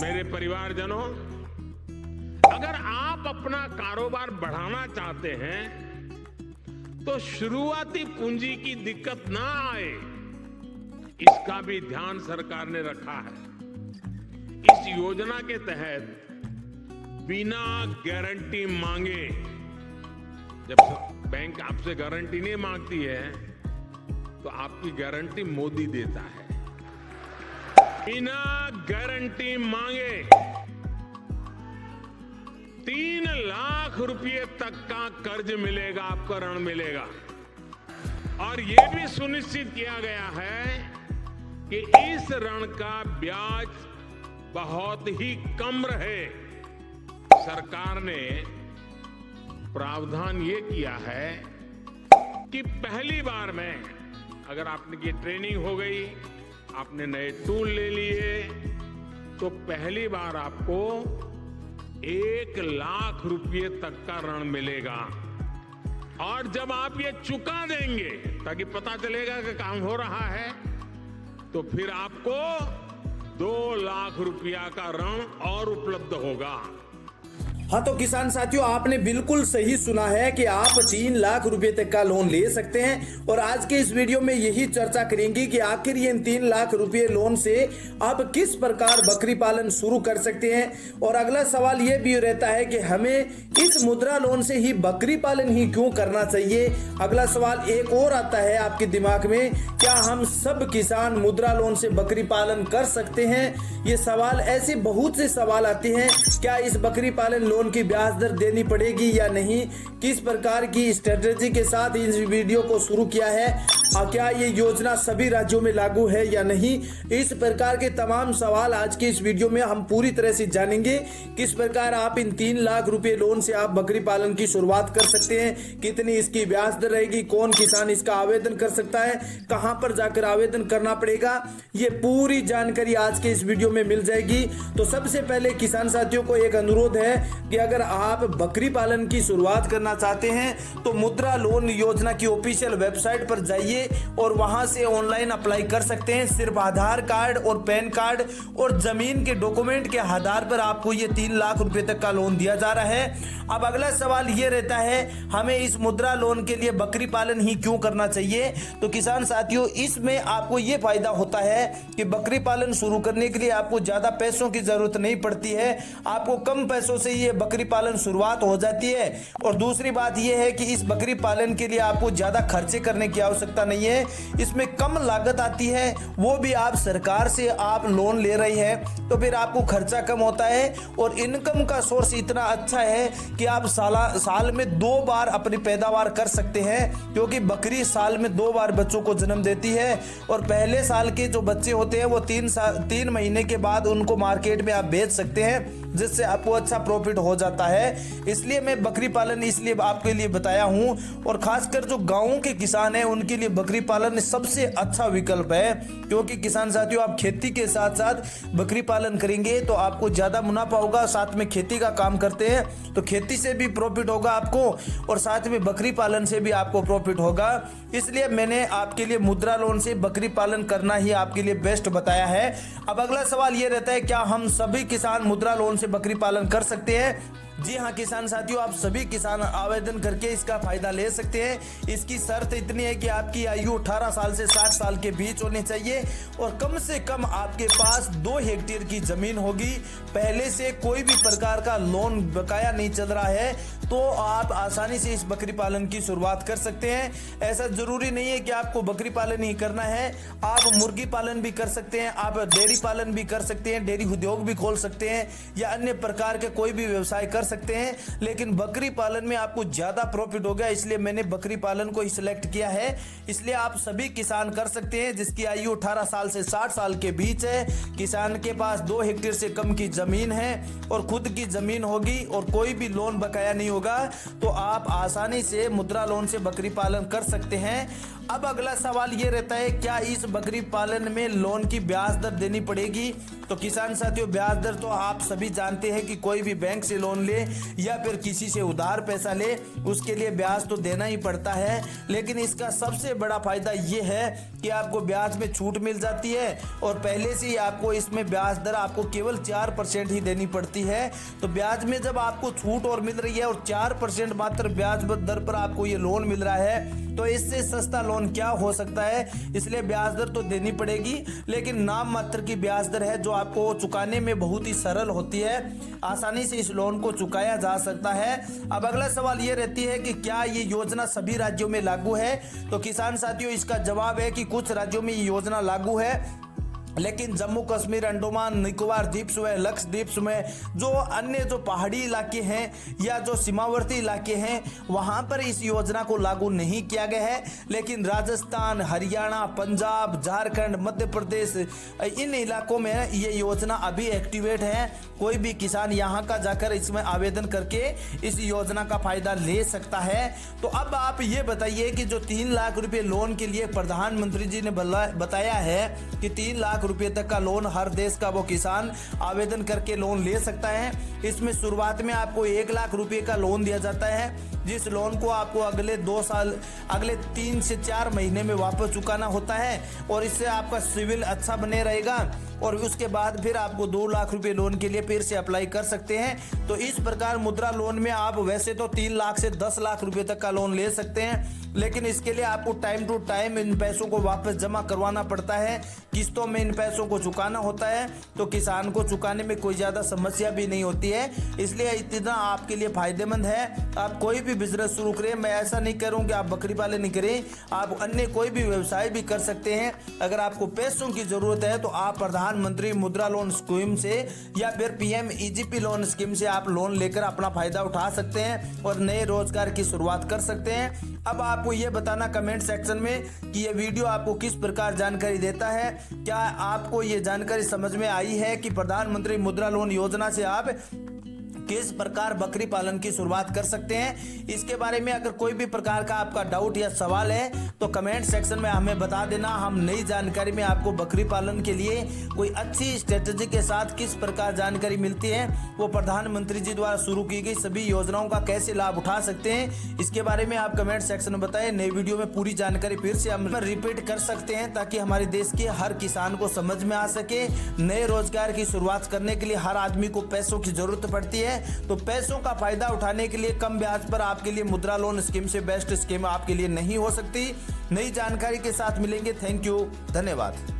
मेरे परिवारजनों, अगर आप अपना कारोबार बढ़ाना चाहते हैं तो शुरुआती पूंजी की दिक्कत ना आए, इसका भी ध्यान सरकार ने रखा है। इस योजना के तहत बिना गारंटी मांगे, जब बैंक आपसे गारंटी नहीं मांगती है तो आपकी गारंटी मोदी देता है। बिना गारंटी मांगे 3 लाख रुपए तक का कर्ज मिलेगा, आपको ऋण मिलेगा। और यह भी सुनिश्चित किया गया है कि इस ऋण का ब्याज बहुत ही कम रहे। सरकार ने प्रावधान ये किया है कि पहली बार में अगर आपने की ट्रेनिंग हो गई, आपने नए टूल ले लिए, तो पहली बार आपको 1 लाख रुपए तक का ऋण मिलेगा। और जब आप ये चुका देंगे ताकि पता चलेगा कि काम हो रहा है, तो फिर आपको 2 लाख रुपया का ऋण और उपलब्ध होगा। हाँ तो किसान साथियों, आपने बिल्कुल सही सुना है कि आप 3 लाख रुपए तक का लोन ले सकते हैं। और आज के इस वीडियो में यही चर्चा करेंगे कि आखिर ये 3 लाख रुपए लोन से आप किस प्रकार बकरी पालन शुरू कर सकते हैं। और अगला सवाल ये भी रहता है कि हमें इस मुद्रा लोन से ही बकरी पालन ही क्यों करना चाहिए। अगला सवाल एक और आता है आपके दिमाग में, क्या हम सब किसान मुद्रा लोन से बकरी पालन कर सकते हैं। ये सवाल, ऐसे बहुत से सवाल आते हैं। क्या इस बकरी पालन लोन की ब्याज दर देनी पड़ेगी या नहीं, किस प्रकार की स्ट्रेटेजी के साथ इस वीडियो को शुरू किया है, और क्या ये योजना सभी राज्यों में लागू है या नहीं। इस प्रकार के तमाम सवाल आज के इस वीडियो में हम पूरी तरह से जानेंगे। किस प्रकार आप इन 3 लाख रुपए लोन से आप बकरी पालन की शुरुआत कर सकते हैं, कितनी इसकी ब्याज दर रहेगी, कौन किसान इसका आवेदन कर सकता है, कहां पर जाकर आवेदन करना पड़ेगा, ये पूरी जानकारी आज के इस वीडियो में मिल जाएगी। तो सबसे पहले किसान साथियों को एक अनुरोध है कि अगर आप बकरी पालन की शुरुआत करना चाहते हैं तो मुद्रा लोन योजना की ऑफिशियल वेबसाइट पर जाइए और वहां से ऑनलाइन अप्लाई कर सकते हैं। सिर्फ आधार कार्ड और पैन कार्ड और जमीन के डॉक्यूमेंट के आधार पर आपको ये 3 लाख रुपए तक का लोन दिया जा रहा है। अब अगला सवाल ये रहता है, हमें इस मुद्रा लोन के लिए बकरी पालन ही क्यों करना चाहिए। तो किसान साथियों, इसमें आपको ये फायदा होता है कि बकरी पालन शुरू करने के लिए आपको ज्यादा पैसों की जरूरत नहीं पड़ती है। आपको कम पैसों से ये बकरी पालन शुरुआत हो जाती है। और दूसरी बात यह है कि इस बकरी पालन के लिए आपको ज्यादा खर्चे करने की आवश्यकता नहीं है। इसमें कम लागत आती है, वो भी आप सरकार से आप लोन ले रहे हैं तो फिर आपको खर्चा कम होता है। और इनकम का सोर्स इतना अच्छा है कि आप साल में 2 बार अपनी पैदावार कर सकते हैं, क्योंकि बकरी साल में 2 बार बच्चों को जन्म देती है। और पहले साल के जो बच्चे होते हैं वो 3 महीने के बाद उनको मार्केट में आप बेच सकते हैं, जिससे आपको अच्छा प्रॉफिट हो जाता है। इसलिए मैं बकरी पालन इसलिए आपके लिए बताया हूं। और खासकर जो गांवों के किसान हैं उनके लिए बकरी पालन सबसे अच्छा विकल्प है, क्योंकि किसान साथियों, आप खेती के साथ साथ बकरी पालन करेंगे तो आपको ज्यादा मुनाफा होगा। साथ में खेती का काम करते हैं तो खेती से भी प्रॉफिट होगा आपको, और साथ में बकरी पालन से भी आपको प्रॉफिट होगा। इसलिए मैंने आपके लिए मुद्रा लोन से बकरी पालन करना ही आपके लिए बेस्ट बताया है। अब अगला सवाल ये रहता है, क्या हम सभी किसान मुद्रा लोन से बकरी पालन कर सकते हैं। जी हाँ किसान साथियों, आप सभी किसान आवेदन करके इसका फायदा ले सकते हैं। इसकी शर्त इतनी है कि आपकी आयु 18 साल से 60 साल के बीच होनी चाहिए और कम से कम आपके पास 2 हेक्टेयर की जमीन होगी। पहले से कोई भी प्रकार का लोन बकाया नहीं चल रहा है तो आप आसानी से इस बकरी पालन की शुरुआत कर सकते हैं। ऐसा जरूरी नहीं है कि आपको बकरी पालन ही करना है, आप मुर्गी पालन भी कर सकते हैं, आप डेयरी पालन भी कर सकते हैं, डेयरी उद्योग भी खोल सकते हैं, या अन्य प्रकार के कोई भी व्यवसाय कर सकते हैं। लेकिन बकरी पालन में आपको ज्यादा प्रॉफिट होगा, इसलिए मैंने बकरी पालन को ही सिलेक्ट किया है। इसलिए आप सभी किसान कर सकते हैं जिसकी आयु 18 साल से 60 साल के बीच है, किसान के पास 2 हेक्टेयर से कम की जमीन है और खुद की जमीन होगी और कोई भी लोन बकाया नहीं होगा, तो आप आसानी से मुद्रा लोन से बकरी पालन कर सकते हैं। अब अगला सवाल ये रहता है, क्या इस बकरी पालन में लोन की ब्याज दर देनी पड़ेगी। तो किसान साथियों, ब्याज दर तो आप सभी जानते हैं कि कोई भी बैंक से लोन ले या फिर किसी से उधार पैसा ले, उसके लिए ब्याज तो देना ही पड़ता है। लेकिन इसका सबसे बड़ा फायदा ये है कि आपको ब्याज में छूट मिल जाती है और पहले से ही आपको इसमें ब्याज दर आपको केवल 4% ही देनी पड़ती है। तो ब्याज में जब आपको छूट और मिल रही है और 4% मात्र ब्याज दर पर आपको ये लोन मिल रहा है, तो इससे सस्ता लोन क्या हो सकता है। इसलिए ब्याज दर तो देनी पड़ेगी, लेकिन नाम मात्र की ब्याज दर है जो आपको चुकाने में बहुत ही सरल होती है। आसानी से इस लोन को चुकाया जा सकता है। अब अगला सवाल ये रहती है कि क्या ये योजना सभी राज्यों में लागू है। तो किसान साथियों, इसका जवाब है कि कुछ राज्यों में ये योजना लागू है, लेकिन जम्मू कश्मीर, अंडमान निकोबार द्वीप समूह, लक्षद्वीप में जो अन्य जो पहाड़ी इलाके हैं या जो सीमावर्ती इलाके हैं, वहां पर इस योजना को लागू नहीं किया गया है। लेकिन राजस्थान, हरियाणा, पंजाब, झारखंड, मध्य प्रदेश, इन इलाकों में ये योजना अभी एक्टिवेट है। कोई भी किसान यहाँ का जाकर इसमें आवेदन करके इस योजना का फायदा ले सकता है। तो अब आप ये बताइए कि जो 3 लाख रुपए लोन के लिए प्रधानमंत्री जी ने बताया है कि 3 लाख रुपए तक का लोन हर देश का वो किसान आवेदन करके लोन ले सकता है। इसमें शुरुआत में आपको 1 लाख रुपए का लोन दिया जाता है, जिस लोन को आपको अगले 2 साल, अगले 3 से 4 महीने में वापस चुकाना होता है और इससे आपका सिविल अच्छा बने रहेगा और उसके बाद फिर आपको 2 लाख रुपए लोन के लिए फिर से अप्लाई कर सकते हैं। तो इस प्रकार मुद्रा लोन में आप वैसे तो 3 लाख से 10 लाख रुपए तक का लोन ले सकते हैं, लेकिन इसके लिए आपको टाइम टू टाइम इन पैसों को वापस जमा करवाना पड़ता है, किस्तों में इन पैसों को चुकाना होता है। तो किसान को चुकाने में कोई ज़्यादा समस्या भी नहीं होती है, इसलिए इतना आपके लिए फायदेमंद है। आप कोई भी बिजनेस शुरू करें, मैं ऐसा नहीं कह रहा हूं कि आप बकरी पालन नहीं करें, आप अन्य कोई भी व्यवसाय भी कर सकते हैं। अगर आपको पैसों की जरूरत है तो आप प्रधानमंत्री मुद्रा लोन स्कीम से या फिर PMEGP लोन स्कीम से आप लोन लेकर अपना फायदा उठा सकते हैं और नए रोजगार की शुरुआत कर सकते हैं। अब आपको ये बताना कमेंट सेक्शन में कि ये वीडियो आपको किस प्रकार जानकारी देता है। क्या आपको ये जानकारी समझ में आई है कि प्रधानमंत्री मुद्रा लोन योजना से आप किस प्रकार बकरी पालन की शुरुआत कर सकते हैं। इसके बारे में अगर कोई भी प्रकार का आपका डाउट या सवाल है तो कमेंट सेक्शन में हमें बता देना। हम नई जानकारी में आपको बकरी पालन के लिए कोई अच्छी स्ट्रेटेजी के साथ किस प्रकार जानकारी मिलती है, वो प्रधानमंत्री जी द्वारा शुरू की गई सभी योजनाओं का कैसे लाभ उठा सकते हैं, इसके बारे में आप कमेंट सेक्शन में बताएं। नई वीडियो में पूरी जानकारी फिर से हम रिपीट कर सकते हैं ताकि हमारे देश के हर किसान को समझ में आ सके। नए रोजगार की शुरुआत करने के लिए हर आदमी को पैसों की जरूरत पड़ती है, तो पैसों का फायदा उठाने के लिए कम ब्याज पर आपके लिए मुद्रा लोन स्कीम से बेस्ट स्कीम आपके लिए नहीं हो सकती। नई जानकारी के साथ मिलेंगे। थैंक यू, धन्यवाद।